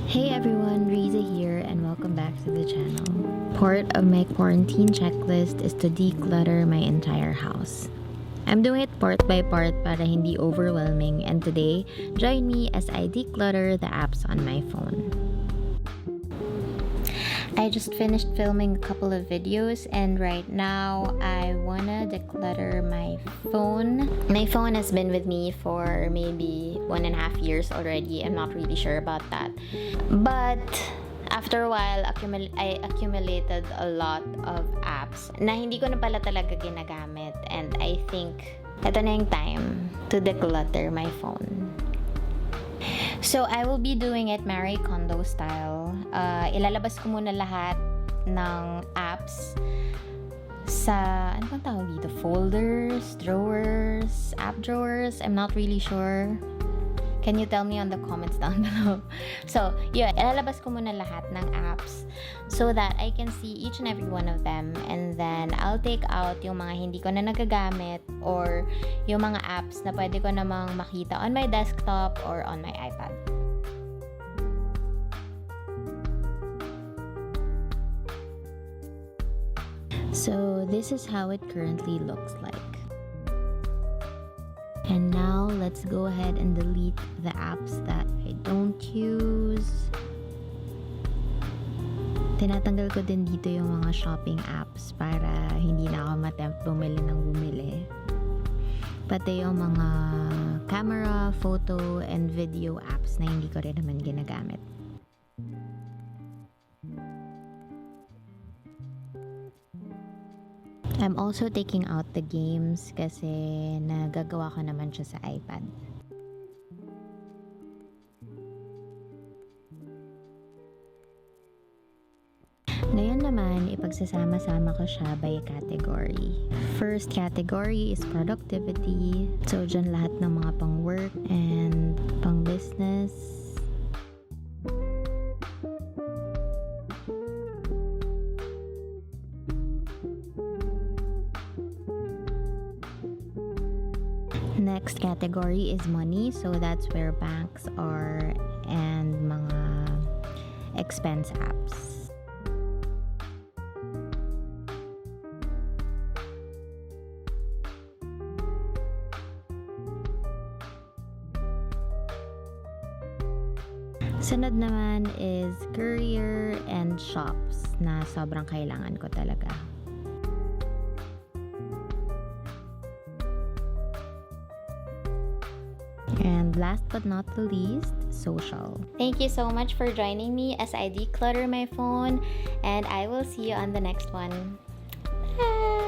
Hey everyone, Rizza here and welcome back to the channel. Part of my quarantine checklist is to declutter my entire house. I'm doing it part by part para hindi overwhelming, and today, join me as I declutter the apps on my phone. I just finished filming a couple of videos and right now I wanna declutter my phone. My phone has been with me for maybe 1.5 years already. I'm not really sure about that. But after a while, I accumulated a lot of apps na hindi ko na pala talaga ginagamit, and I think ito na yung time to declutter my phone. So, I will be doing it Marie Kondo style. Ilalabas ko muna lahat ng apps sa, ano bang tawag dito? Folders, drawers, app drawers. I'm not really sure. Can you tell me on the comments down below? So, yun. Ilalabas ko muna lahat ng apps so that I can see each and every one of them. And then, I'll take out yung mga hindi ko na nagagamit or yung mga apps na pwede ko namang makita on my desktop or on my iPad. So, this is how it currently looks like. And now, let's go ahead and delete the apps that I don't use. Tinatanggal ko din dito yung mga shopping apps para hindi na ako matempt bumili ng bumili. Pati yung mga camera, photo, and video apps na hindi ko rin naman ginagamit. I'm also taking out the games kasi nagagawa ko naman siya sa iPad. Ngayon naman, ipagsasama-sama ko siya by category. First category is productivity. So, dyan lahat ng mga pang-work and pang-business. Next category is money, so that's where banks are and mga expense apps. Sunod naman is courier and shops na sobrang kailangan ko talaga. And last but not the least, social. Thank you so much for joining me as I declutter my phone, and I will see you on the next one. Bye!